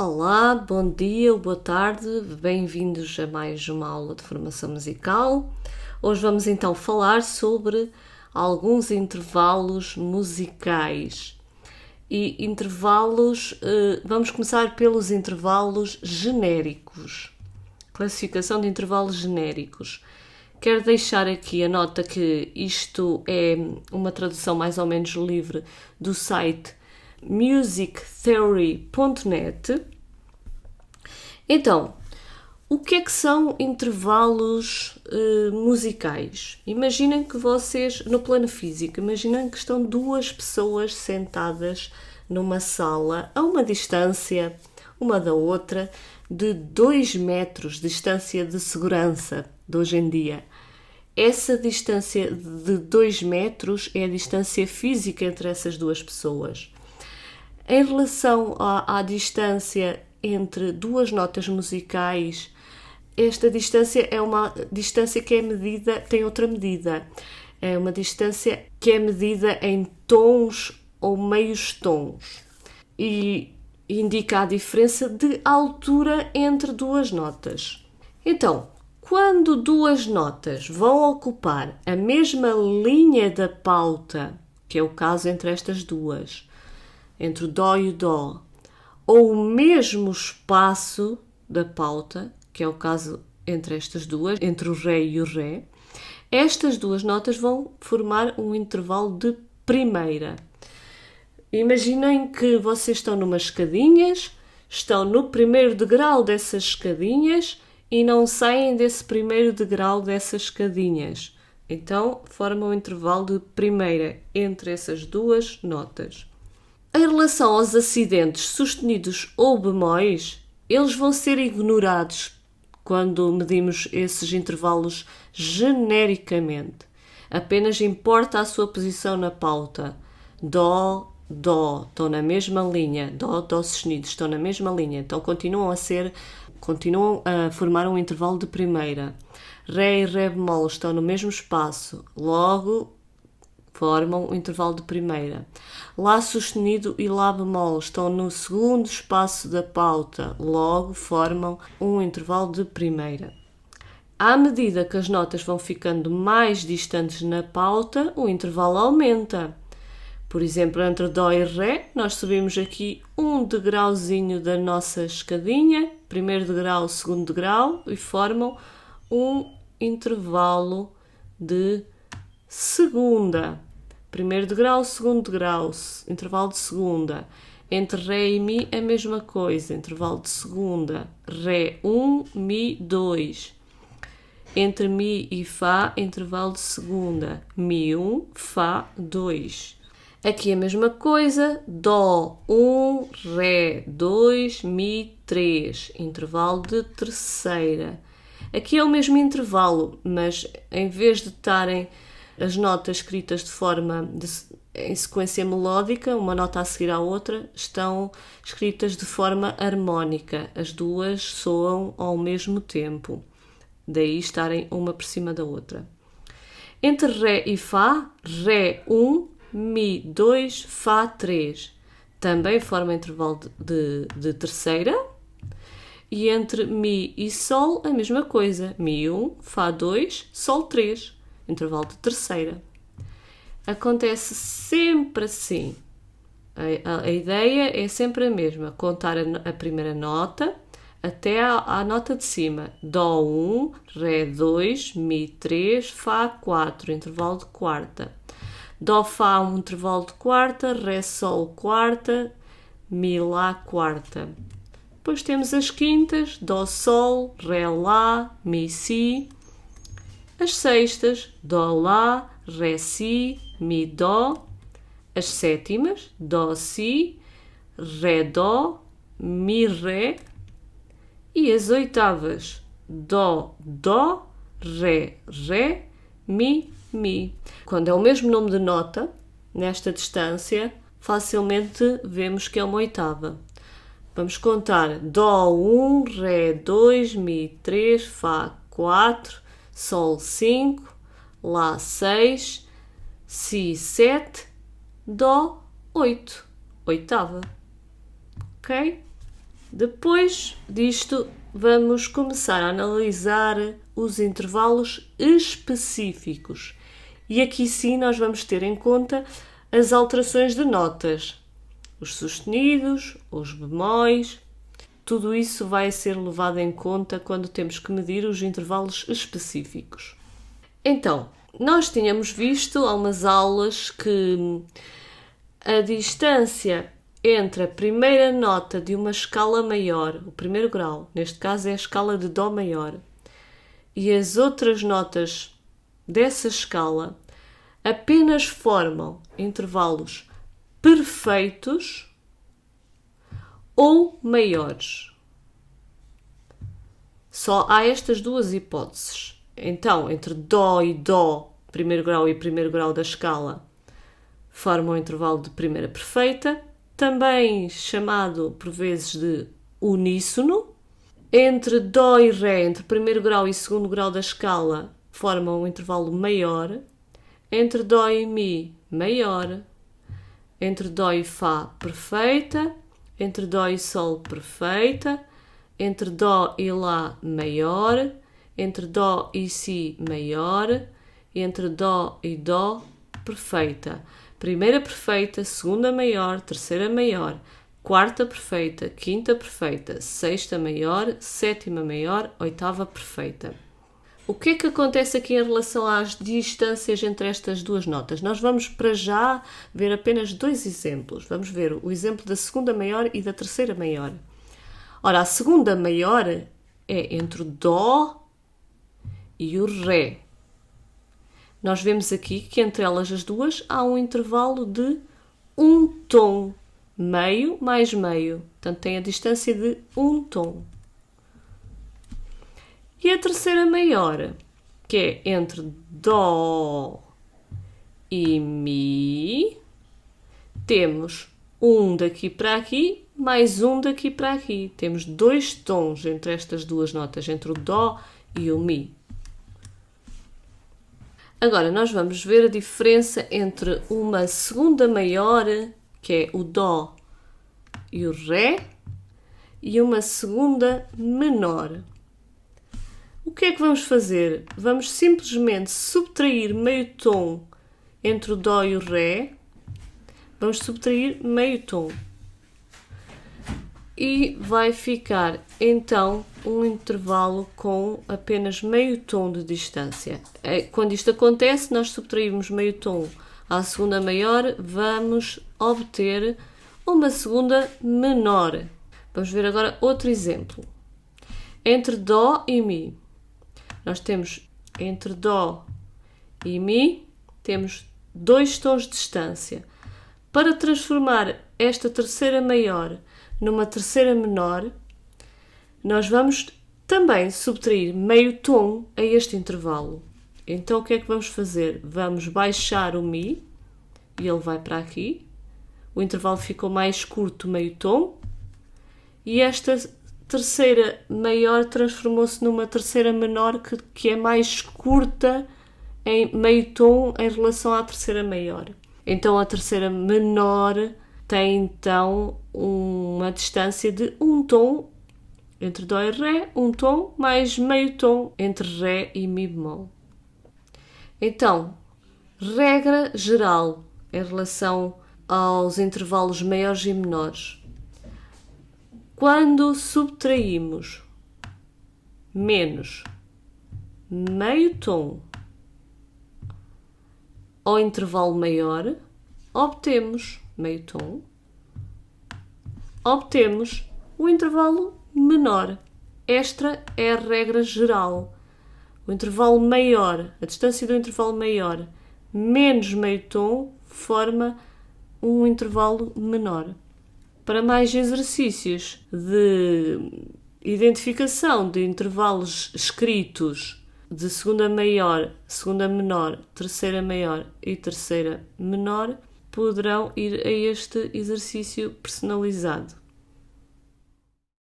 Olá, bom dia ou boa tarde, bem-vindos a mais uma aula de formação musical. Hoje vamos então falar sobre alguns intervalos musicais. E vamos começar pelos intervalos genéricos. Classificação de intervalos genéricos. Quero deixar aqui a nota que isto é uma tradução mais ou menos livre do site musictheory.net. Então, o que é que são intervalos musicais? Imaginem que vocês, no plano físico, imaginem que estão duas pessoas sentadas numa sala a uma distância, uma da outra, de 2 metros, distância de segurança de hoje em dia. Essa distância de 2 metros é a distância física entre essas duas pessoas. Em relação à distância entre duas notas musicais, esta distância é uma distância que é medida, tem outra medida. É uma distância que é medida em tons ou meios tons e indica a diferença de altura entre duas notas. Então, quando duas notas vão ocupar a mesma linha da pauta, que é o caso entre estas duas, entre o Dó e o Dó, ou o mesmo espaço da pauta, que é o caso entre estas duas, entre o Ré e o Ré, estas duas notas vão formar um intervalo de primeira. Imaginem que vocês estão numas escadinhas, estão no primeiro degrau dessas escadinhas e não saem desse primeiro degrau dessas escadinhas. Então, formam um intervalo de primeira entre essas duas notas. Em relação aos acidentes sustenidos ou bemóis, eles vão ser ignorados quando medimos esses intervalos genericamente. Apenas importa a sua posição na pauta. Dó, Dó, estão na mesma linha. Dó, Dó sustenidos estão na mesma linha. Então continuam a formar um intervalo de primeira. Ré e Ré bemol estão no mesmo espaço. Logo, formam um intervalo de primeira. Lá sustenido e Lá bemol estão no segundo espaço da pauta, logo formam um intervalo de primeira. À medida que as notas vão ficando mais distantes na pauta, o intervalo aumenta. Por exemplo, entre Dó e Ré, nós subimos aqui um degrauzinho da nossa escadinha, primeiro degrau, segundo degrau, e formam um intervalo de segunda. Primeiro degrau, segundo degrau, intervalo de segunda. Entre Ré e Mi, a mesma coisa, intervalo de segunda. Ré 1, Mi 2. Entre Mi e Fá, intervalo de segunda. Mi 1, Fá 2. Aqui a mesma coisa, Dó 1, Ré 2, Mi 3. Intervalo de terceira. Aqui é o mesmo intervalo, mas em vez de estarem as notas escritas em sequência melódica, uma nota a seguir à outra, estão escritas de forma harmónica. As duas soam ao mesmo tempo, daí estarem uma por cima da outra. Entre Ré e Fá, Ré 1, Mi 2, Fá 3. Também forma intervalo de terceira. E entre Mi e Sol, a mesma coisa. Mi 1, Fá 2, Sol 3. Intervalo de terceira. Acontece sempre assim. A ideia é sempre a mesma. Contar a primeira nota até à nota de cima. Dó 1, Ré 2, Mi 3, Fá 4. Intervalo de quarta. Dó Fá, um intervalo de quarta. Ré Sol quarta. Mi Lá quarta. Depois temos as quintas. Dó Sol, Ré Lá, Mi Si. As sextas, Dó Lá, Ré Si, Mi Dó. As sétimas, Dó Si, Ré Dó, Mi Ré. E as oitavas, Dó Dó, Ré Ré, Mi Mi. Quando é o mesmo nome de nota, nesta distância, facilmente vemos que é uma oitava. Vamos contar Dó 1, Ré 2, Mi 3, Fá 4, Sol 5, Lá 6, Si 7, Dó 8. Oitava. Ok? Depois disto, vamos começar a analisar os intervalos específicos. E aqui sim nós vamos ter em conta as alterações de notas, os sustenidos, os bemóis, tudo isso vai ser levado em conta quando temos que medir os intervalos específicos. Então, nós tínhamos visto há umas aulas que a distância entre a primeira nota de uma escala maior, o primeiro grau, neste caso é a escala de Dó maior, e as outras notas dessa escala apenas formam intervalos perfeitos ou maiores. Só há estas duas hipóteses. Então, entre Dó e Dó, primeiro grau e primeiro grau da escala, formam um intervalo de primeira perfeita, também chamado por vezes de uníssono. Entre Dó e Ré, entre primeiro grau e segundo grau da escala, formam um intervalo maior. Entre Dó e Mi, maior. Entre Dó e Fá, perfeita. Entre Dó e Sol, perfeita. Entre Dó e Lá, maior. Entre Dó e Si, maior. Entre Dó e Dó, perfeita. Primeira perfeita, segunda maior, terceira maior, quarta perfeita, quinta perfeita, sexta maior, sétima maior, oitava perfeita. O que é que acontece aqui em relação às distâncias entre estas duas notas? Nós vamos para já ver apenas dois exemplos. Vamos ver o exemplo da segunda maior e da terceira maior. Ora, a segunda maior é entre o Dó e o Ré. Nós vemos aqui que entre elas as duas há um intervalo de um tom, meio mais meio. Portanto, tem a distância de um tom. E a terceira maior, que é entre Dó e Mi, temos um daqui para aqui, mais um daqui para aqui. Temos dois tons entre estas duas notas, entre o Dó e o Mi. Agora, nós vamos ver a diferença entre uma segunda maior, que é o Dó e o Ré, e uma segunda menor. O que é que vamos fazer? Vamos simplesmente subtrair meio tom entre o Dó e o Ré. Vamos subtrair meio tom. E vai ficar, então, um intervalo com apenas meio tom de distância. Quando isto acontece, nós subtraímos meio tom à segunda maior, vamos obter uma segunda menor. Vamos ver agora outro exemplo. Entre Dó e Mi. Nós temos entre Dó e Mi, temos dois tons de distância. Para transformar esta terceira maior numa terceira menor, nós vamos também subtrair meio tom a este intervalo. Então, o que é que vamos fazer? Vamos baixar o Mi, e ele vai para aqui. O intervalo ficou mais curto, meio tom. E esta terceira maior transformou-se numa terceira menor que é mais curta em meio tom em relação à terceira maior. Então, a terceira menor tem então uma distância de um tom entre Dó e Ré, um tom mais meio tom entre Ré e Mi bemol. Então, regra geral em relação aos intervalos maiores e menores. Quando subtraímos menos meio tom ao intervalo maior, obtemos meio tom, obtemos o intervalo menor. Esta é a regra geral. O intervalo maior, a distância do intervalo maior menos meio tom forma um intervalo menor. Para mais exercícios de identificação de intervalos escritos de segunda maior, segunda menor, terceira maior e terceira menor, poderão ir a este exercício personalizado.